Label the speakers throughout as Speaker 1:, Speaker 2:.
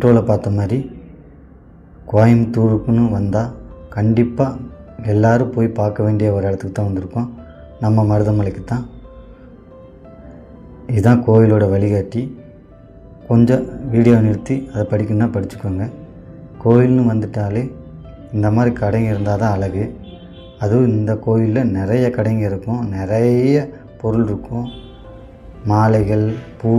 Speaker 1: இன்ட்ரோவில் பார்த்த மாதிரி கோயம்புத்தூருக்குன்னு வந்தால் கண்டிப்பாக எல்லோரும் போய் பார்க்க வேண்டிய ஒரு இடத்துக்கு தான் வந்திருக்கோம். நம்ம மருதமலைக்கு தான். இதுதான் கோயிலோட வழிகாட்டி. கொஞ்சம் வீடியோ நிறுத்தி அதை படிக்கணுன்னா படிச்சுக்கோங்க. கோயில்னு வந்துட்டாலே இந்த மாதிரி கடைங்க இருந்தால் தான் அழகு. அதுவும் இந்த கோயிலில் நிறைய கடைங்க இருக்கும், நிறைய பொருள் இருக்கும். மாலைகள், பூ,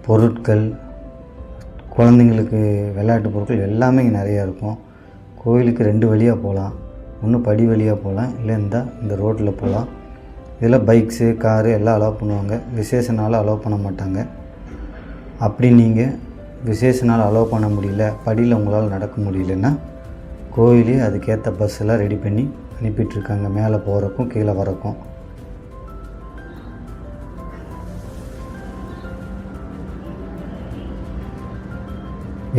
Speaker 1: பொருட்கள், குழந்தைங்களுக்கு விளையாட்டு பொருட்கள் எல்லாமே இங்கே நிறையா இருக்கும். கோயிலுக்கு 2 வழியாக போகலாம். ஒன்று படி வழியாக போகலாம், இல்லை இந்த ரோட்டில் போகலாம். இதில் பைக்ஸு, காரு எல்லாம் அலோவ் பண்ணுவாங்க. விசேஷ நாள் அலோவ் பண்ண மாட்டாங்க. அப்படி நீங்கள் விசேஷ நாள் அலோவ் பண்ண முடியல, படியில் உங்களால் நடக்க முடியலன்னா கோயிலே அதுக்கேற்ற பஸ்ஸெல்லாம் ரெடி பண்ணி அனுப்பிட்டுருக்காங்க, மேலே போகிறக்கும் கீழே வரக்கும்.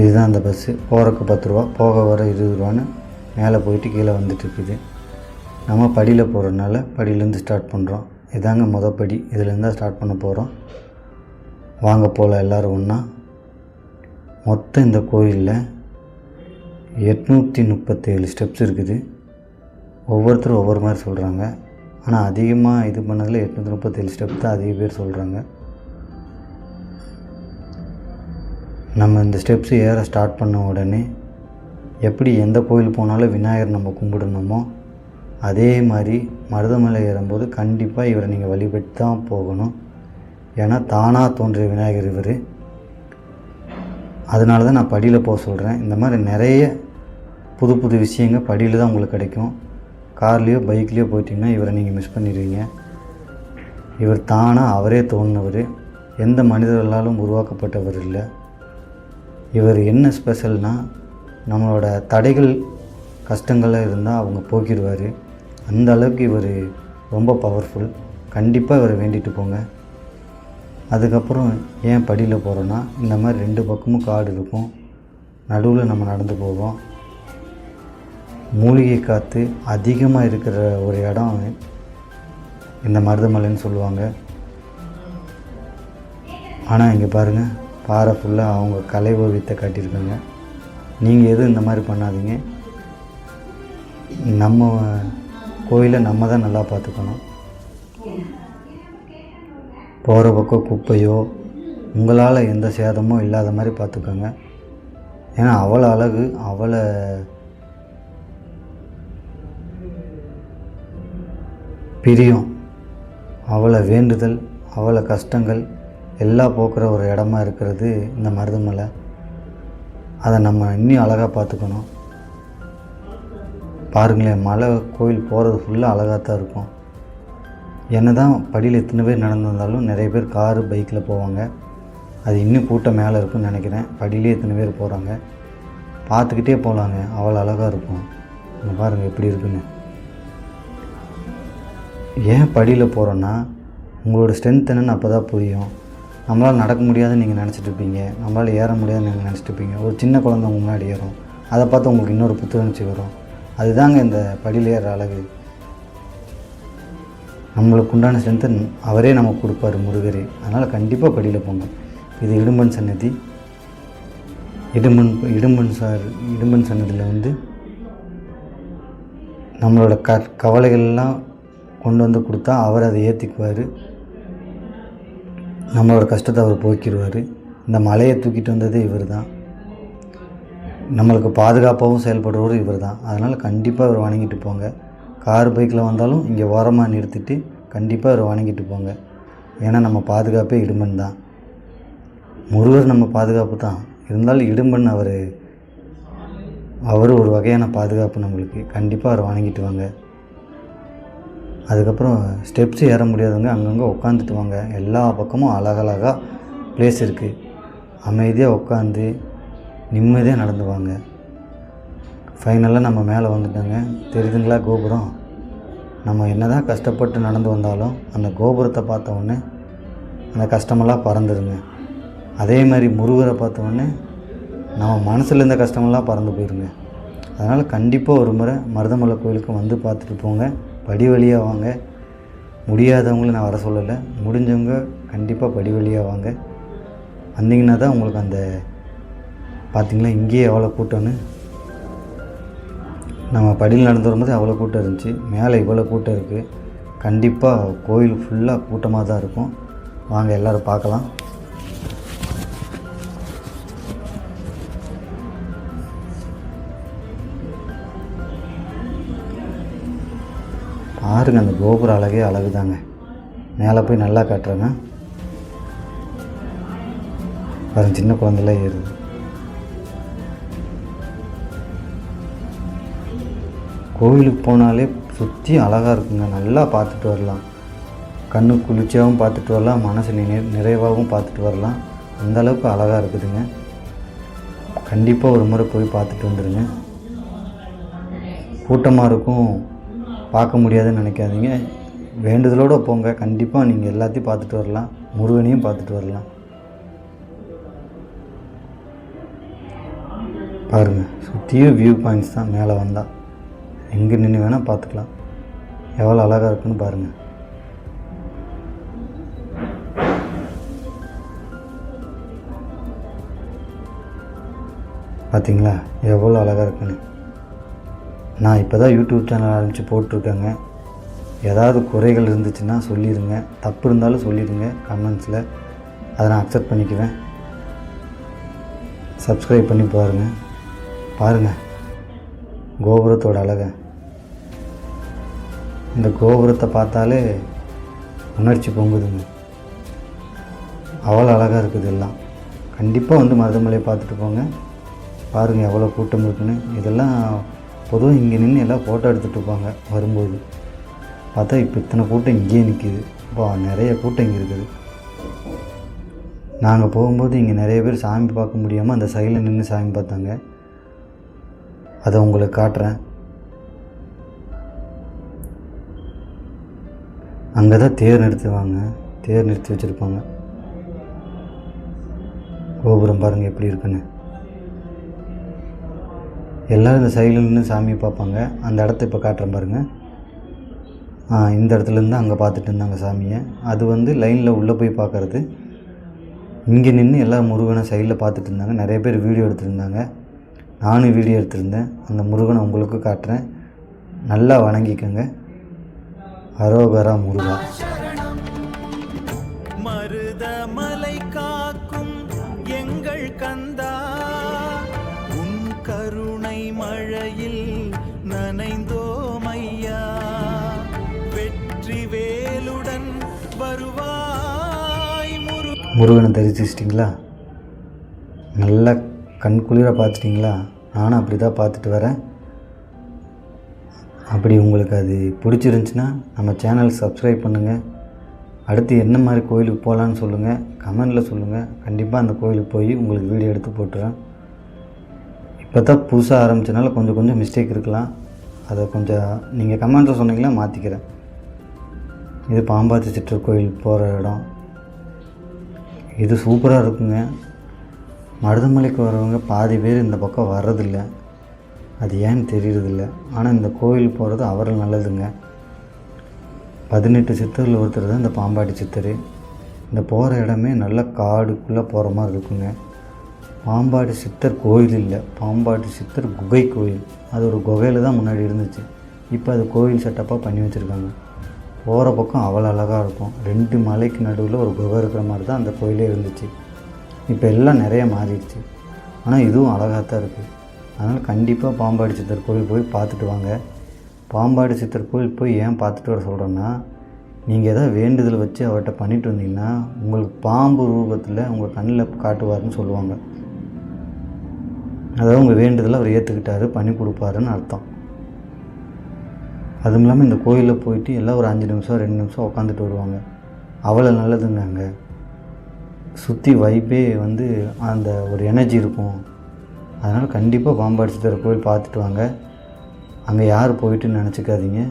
Speaker 1: இதுதான் அந்த பஸ்ஸு. போகிறக்கு 10 ரூபா, போக வர 20 ரூபான்னு மேலே போயிட்டு கீழே வந்துட்டுருக்குது. நம்ம படியில் போகிறதுனால படியிலேருந்து ஸ்டார்ட் பண்ணுறோம். இதாங்க மொதல் படி, இதிலேருந்து தான் ஸ்டார்ட் பண்ண போகிறோம். வாங்க போகலாம் எல்லோரும் ஒன்றா. மொத்தம் இந்த கோயிலில் 837 ஸ்டெப்ஸ் இருக்குது. ஒவ்வொருத்தரும் ஒவ்வொரு மாதிரி சொல்கிறாங்க. ஆனால் அதிகமாக இது பண்ணதில் 837 ஸ்டெப் தான் அதிக பேர் சொல்கிறாங்க. நம்ம இந்த ஸ்டெப்ஸ் ஏற ஸ்டார்ட் பண்ண உடனே எப்படி எந்த கோயில் போனாலும் விநாயகர் நம்ம கும்பிடணுமோ அதே மாதிரி மருதமலை ஏறும்போது கண்டிப்பாக இவரை நீங்கள் வழிபட்டு தான் போகணும். ஏன்னா தானாக தோன்றிய விநாயகர் இவர். அதனால தான் நான் படியில் போக சொல்கிறேன். இந்த மாதிரி நிறைய புது புது விஷயங்கள் படியில் தான் உங்களுக்கு கிடைக்கும். கார்லேயோ பைக்லேயோ போயிட்டிங்கன்னா இவரை நீங்கள் மிஸ் பண்ணிடுவீங்க. இவர் தானாக அவரே தோன்றினவர், எந்த மனிதர்களாலும் உருவாக்கப்பட்டவர் இல்லை. இவர் என்ன ஸ்பெஷல்னால் நம்மளோட தடைகள் கஷ்டங்கள்லாம் இருந்தால் அவங்க போக்கிடுவார். அந்த அளவுக்கு இவர் ரொம்ப பவர்ஃபுல். கண்டிப்பாக இவரை வேண்டிட்டு போங்க. அதுக்கப்புறம் ஏன் படியில் போகிறோன்னா இந்த மாதிரி 2 பக்கமும் காடு இருக்கும், நடுவில் நம்ம நடந்து போவோம். மூலிகை காற்று அதிகமாக இருக்கிற ஒரு இடம் இந்த மருதமலைன்னு சொல்லுவாங்க. ஆனால் இங்கே பாருங்கள், பாறை ஃபுல்லாக அவங்க கலை ஓவியத்தை காட்டியிருக்காங்க. நீங்கள் எதுவும் இந்த மாதிரி பண்ணாதீங்க. நம்ம கோயிலை நம்ம தான் நல்லா பார்த்துக்கணும். போகிற பக்கம் குப்பையோ உங்களால் எந்த சேதமோ இல்லாத மாதிரி பார்த்துக்கோங்க. ஏன்னா அவ்வளோ அழகு, அவ்வளோ பிரியம், அவ்வளோ வேண்டுதல், அவ்வளோ கஷ்டங்கள் எல்லாம் போக்குற ஒரு இடமா இருக்கிறது இந்த மருதமலை. அதை நம்ம இன்னும் அழகாக பார்த்துக்கணும். பாருங்களேன், மலை கோயில் போகிறது ஃபுல்லாக அழகாக தான் இருக்கும். என்ன தான் படியில் எத்தனை பேர் நடந்து வந்தாலும் நிறைய பேர் காரு பைக்கில் போவாங்க. அது இன்னும் கூட்டம் மேலே இருக்குன்னு நினைக்கிறேன். படியிலே எத்தனை பேர் போகிறாங்க. பார்த்துக்கிட்டே போகலாங்க, அவ்வளோ அழகாக இருக்கும். இங்கே பாருங்கள் எப்படி இருக்குன்னு. ஏன் படியில் போகிறோன்னா உங்களோட ஸ்ட்ரென்த் என்னென்னு அப்போ தான் புரியும். நம்மளால் நடக்க முடியாதுன்னு நீங்கள் நினச்சிட்ருப்பீங்க, நம்மளால் ஏற முடியாதுன்னு நீங்கள் நினச்சிட்ருப்பீங்க. ஒரு சின்ன குழந்தை உங்கள் முன்னாடி ஏறும், அதை பார்த்து உங்களுக்கு இன்னொரு புத்துணர்ச்சி வரும். அதுதாங்க இந்த படியில் ஏற அழகு. நம்மளுக்கு உண்டான ஸ்ட்ரென்த்தை அவரே நமக்கு கொடுப்பார், முருகரே. அதனால் கண்டிப்பாக படியில் போங்க. இது இடும்பன் சன்னதி. இடும்பன் சன்னதியில் நம்மளோட கவலைகள்லாம் கொண்டு வந்து கொடுத்தா அவர் அதை ஏற்றிக்குவார். நம்மளோட கஷ்டத்தை அவர் போக்கிடுவார். இந்த மலையை தூக்கிட்டு வந்தது இவர் தான். நம்மளுக்கு பாதுகாப்பாகவும் செயல்படுறவர் இவர் தான். அதனால் கண்டிப்பாக இவர் வணங்கிட்டு போங்க. கார் பைக்கில் வந்தாலும் இங்கே ஓரமாக நிறுத்திட்டு கண்டிப்பாக இவர் வணங்கிட்டு போங்க. ஏன்னா நம்ம பாதுகாப்பே இடும்பன் தான். முருகர் நம்ம பாதுகாப்பு தான், இருந்தாலும் இடும்பன் அவர் ஒரு வகையான பாதுகாப்பு நம்மளுக்கு. கண்டிப்பாக அவர் வணங்கிட்டு வாங்க. அதுக்கப்புறம் ஸ்டெப்ஸ் ஏற முடியாதவங்க அங்கங்கே உட்காந்துட்டு வாங்க. எல்லா பக்கமும் அழகழகாக ப்ளேஸ் இருக்குது. அமைதியாக உட்காந்து நிம்மதியாக நடந்து வாங்க. ஃபைனலாக நம்ம மேலே வந்துட்டோங்க. தெரியுதுங்களா கோபுரம்? நம்ம என்ன தான் கஷ்டப்பட்டு நடந்து வந்தாலும் அந்த கோபுரத்தை பார்த்த உடனே அந்த கஷ்டமெல்லாம் பறந்துடுங்க. அதே மாதிரி முருகரை பார்த்த உடனே நம்ம மனசில் இருந்த கஷ்டமெல்லாம் பறந்து போயிருங்க. அதனால் கண்டிப்பாக ஒரு முறை மருதமலை கோயிலுக்கு வந்து பார்த்துட்டு போங்க. படி வழியாக வாங்க. முடியாதவங்களும் நான் வர சொல்லலை, முடிஞ்சவங்க கண்டிப்பாக படி வழியாக வாங்க. வந்தீங்கன்னா தான் உங்களுக்கு அந்த பார்த்திங்களா இங்கேயே எவ்வளோ கூட்டம்னு. நம்ம படியில் நடந்து வரும்போது அவ்வளோ கூட்டம் இருந்துச்சு, மேலே இவ்வளோ கூட்டம் இருக்குது. கண்டிப்பாக கோயில் ஃபுல்லாக கூட்டமாக தான் இருக்கும். வாங்க எல்லோரும் பார்க்கலாம். பாருங்க, அந்த கோபுர அழகே அழகு தாங்க. மேலே போய் நல்லா காட்டுறேங்க. பாருங்க, சின்ன குழந்தைலாம் ஏறுது. கோவிலுக்கு போனாலே சுற்றி அழகாக இருக்குங்க. நல்லா பார்த்துட்டு வரலாம், கண்ணு குளிர்ச்சியாகவும் பார்த்துட்டு வரலாம், மனசு நிறைவாகவும் பார்த்துட்டு வரலாம். அந்தளவுக்கு அழகாக இருக்குதுங்க. கண்டிப்பாக ஒரு முறை போய் பார்த்துட்டு வந்துடுங்க. கூட்டமாக இருக்கும், பார்க்க முடியாதுன்னு நினைக்காதீங்க. வேண்டுதலோடு போங்க. கண்டிப்பாக நீங்கள் எல்லாத்தையும் பார்த்துட்டு வரலாம், முருகனையும் பார்த்துட்டு வரலாம். பாருங்கள், சுற்றியும் வியூ பாயிண்ட்ஸ் தான். மேலே வந்தால் எங்கே நின்று வேணால் பார்த்துக்கலாம். எவ்வளோ அழகாக இருக்குன்னு பாருங்கள். பார்த்தீங்களா எவ்வளோ அழகாக இருக்குன்னு. நான் இப்போ தான் யூடியூப் சேனல் ஆரம்பித்து போட்டிருக்கேங்க. ஏதாவது குறைகள் இருந்துச்சுன்னா சொல்லிடுங்க, தப்பு இருந்தாலும் சொல்லிடுங்க கமெண்ட்ஸில், அதை நான் அக்செப்ட் பண்ணிக்குவேன். சப்ஸ்கிரைப் பண்ணி பாருங்கள் கோபுரத்தோட அழகை. இந்த கோபுரத்தை பார்த்தாலே உணர்ச்சி பொங்குதுங்க. அவ்வளோ அழகாக இருக்குது எல்லாம். கண்டிப்பாக வந்து மருதமலையை பார்த்துட்டு போங்க. பாருங்கள் எவ்வளோ கூட்டம் இருக்குன்னு. இதெல்லாம் பொதுவாக இங்கே நின்று எல்லாம் ஃபோட்டோ எடுத்துகிட்டு இருப்பாங்க வரும்போது. பார்த்தா இப்போ இத்தனை கூட்டம் இங்கேயே நிற்கிது. இப்போ நிறைய கூட்டம் இங்கே இருக்குது. நாங்கள் போகும்போது இங்கே நிறைய பேர் சாமி பார்க்க முடியாமல் அந்த சைடில் நின்று சாமி பார்த்தாங்க. அதை உங்களுக்கு காட்டுறேன். அங்கே தான் தேர் நிறுத்தி வச்சுருப்பாங்க. கோபுரம் பாருங்கள் எப்படி இருக்குன்னு. எல்லோரும் இந்த சைடில் நின்று சாமியை பார்ப்பாங்க. அந்த இடத்த இப்போ காட்டுறேன் பாருங்கள். இந்த இடத்துலேருந்து அங்கே பார்த்துட்டு இருந்தாங்க சாமியை. அது வந்து லைனில் உள்ளே போய் பார்க்குறது. இங்கே நின்று எல்லோரும் முருகனை சைடில் பார்த்துட்டு இருந்தாங்க. நிறைய பேர் வீடியோ எடுத்துருந்தாங்க. நானும் வீடியோ எடுத்திருந்தேன். அந்த முருகனை உங்களுக்கு காட்டுறேன். நல்லா வணங்கிக்கோங்க. அரோகரா முருகா.
Speaker 2: மருதமலை காக்கும் எங்கள் கந்தா, உன் கருணை மழையில் நனைந்தோமையா, வெற்றி வேலுடன் வருவாய்
Speaker 1: முருகனை தரிசிச்சிட்டிங்களா? நல்லா கண் குளிர பார்த்துட்டிங்களா? நானும் அப்படி தான் பார்த்துட்டு வரேன். அப்படி உங்களுக்கு அது பிடிச்சிருந்துச்சின்னா நம்ம சேனல் சப்ஸ்கிரைப் பண்ணுங்கள். அடுத்து என்ன மாதிரி கோயிலுக்கு போகலான்னு சொல்லுங்கள், கமெண்டில் சொல்லுங்கள். கண்டிப்பாக அந்த கோயிலுக்கு போய் உங்களுக்கு வீடியோ எடுத்து போட்டுறேன். இப்போ தான் புதுசாக ஆரம்பித்தனால கொஞ்சம் மிஸ்டேக் இருக்கலாம். அதை கொஞ்சம் நீங்கள் கமெண்ட்டில் சொன்னீங்களா மாற்றிக்கிறேன். இது பாம்பாட்டி சிற்றர் கோயில் போகிற இடம். இது சூப்பராக இருக்குங்க. மருதமலைக்கு வரவங்க பாதி பேர் இந்த பக்கம் வர்றதில்லை. அது ஏன்னு தெரியறதில்ல. ஆனால் இந்த கோயில் போகிறது அவர்கள் நல்லதுங்க. 18 சித்தரில் ஒருத்தர் தான் இந்த பாம்பாட்டி சித்தர். இந்த போகிற இடமே நல்ல காடுக்குள்ளே போகிற மாதிரி இருக்குங்க. பாம்பாட்டி சித்தர் கோயில் இல்லை, பாம்பாட்டி சித்தர் குகை கோயில். அது ஒரு குகையில் தான் முன்னாடி இருந்துச்சு. இப்போ அது கோயில் செட்டப்பாக பண்ணி வச்சுருக்காங்க. போகிற பக்கம் அவ்வளோ அழகாக இருக்கும். 2 மலைக்கு நடுவில் ஒரு குகை இருக்கிற மாதிரி தான் அந்த கோயிலே இருந்துச்சு. இப்போ எல்லாம் நிறைய மாறிடுச்சு. ஆனால் இதுவும் அழகாக தான் இருக்குது. அதனால் கண்டிப்பாக பாம்பாட்டி சித்தர் கோயில் போய் பார்த்துட்டு வாங்க. பாம்பாட்டி சித்தர் கோயில் போய் ஏன் பார்த்துட்டு வர சொல்கிறேன்னா, நீங்கள் எதாவது வேண்டுதல் வச்சு அவர்கிட்ட பண்ணிட்டு வந்தீங்கன்னா உங்களுக்கு பாம்பு ரூபத்தில் உங்கள் கண்ணில் காட்டுவார்னு சொல்லுவாங்க. அதாவது உங்கள் வேண்டுதலை அவர் ஏற்றுக்கிட்டாரு, பண்ணி கொடுப்பாருன்னு அர்த்தம். அதுவும் இல்லாமல் இந்த கோயிலில் போயிட்டு எல்லாம் ஒரு 5 நிமிஷம் 2 நிமிஷம் உட்காந்துட்டு வருவாங்க. அவ்வளோ நல்லதுங்க. அங்கே சுற்றி வைப்பே வந்து அந்த ஒரு எனர்ஜி இருக்கும். அதனால் கண்டிப்பாக பாம்பாட்டி சித்தர் கோயில் பார்த்துட்டு வாங்க. அங்கே யார் போயிட்டுன்னு நினச்சிக்காதீங்க.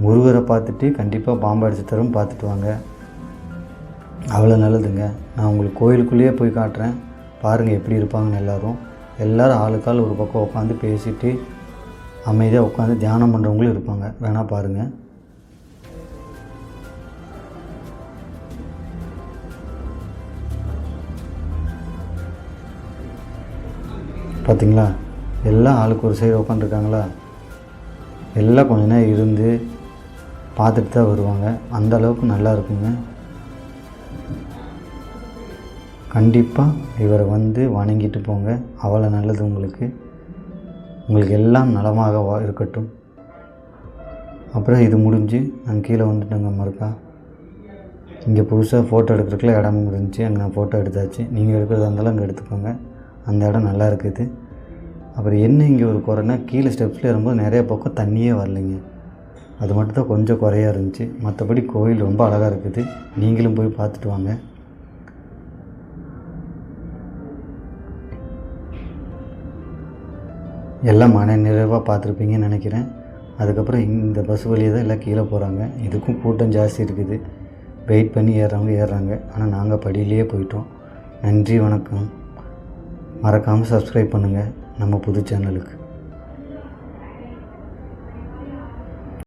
Speaker 1: முருகரை பார்த்துட்டு கண்டிப்பாக பாம்பாட்டி சித்தரும் பார்த்துட்டு வாங்க. அவ்வளோ நல்லதுங்க. நான் உங்களுக்கு கோயிலுக்குள்ளேயே போய் காட்டுறேன். பாருங்கள் எப்படி இருப்பாங்கன்னு. எல்லோரும் ஆளுக்கால் ஒரு பக்கம் உட்காந்து பேசிட்டு அமைதியாக உட்காந்து தியானம் பண்ணுறவங்களும் இருப்பாங்க. வேணால் பாருங்கள். பார்த்தீங்களா, எல்லாம் ஆளுக்கு ஒரு சைடு உட்காந்துருக்காங்களா. எல்லாம் கொஞ்ச நேரம் இருந்து பார்த்துட்டு தான் வருவாங்க. அந்த அளவுக்கு நல்லா இருக்குங்க. கண்டிப்பாக இவரை வந்து வணங்கிட்டு போங்க. அவ்வளோ நல்லது உங்களுக்கு. உங்களுக்கு எல்லாம் நலமாக இருக்கட்டும். அப்புறம் இது முடிஞ்சு நாங்கள் கீழே வந்துட்டோங்க. மறுக்கா இங்கே புதுசாக ஃபோட்டோ எடுக்கிறதுக்குள்ள இடம் இருந்துச்சு. அங்கே நான் ஃபோட்டோ எடுத்தாச்சு. நீங்கள் எடுக்கிறதா இருந்தாலும் அங்கே எடுத்துக்கோங்க. அந்த இடம் நல்லா இருக்குது. அப்புறம் என்ன இங்கே ஒரு குறைனா, கீழே ஸ்டெப்ஸில் ஏறும்போது நிறைய பக்கம் தண்ணியே வரலைங்க. அது மட்டும் தான் கொஞ்சம் குறையாக இருந்துச்சு. மற்றபடி கோயில் ரொம்ப அழகாக இருக்குது. நீங்களும் போய் பார்த்துட்டு வாங்க. எல்லாம் மன நிறைவாக பார்த்துருப்பீங்கன்னு நினைக்கிறேன். அதுக்கப்புறம் இந்த பஸ் வழியே தான் எல்லாம் கீழே போகிறாங்க. இதுக்கும் கூட்டம் ஜாஸ்தி இருக்குது. வெயிட் பண்ணி ஏறுறாங்க. ஆனால் நாங்கள் படியிலேயே போயிட்டோம். நன்றி, வணக்கம். மறக்காமல் சப்ஸ்கிரைப் பண்ணுங்கள் நம்ம புது சேனலுக்கு.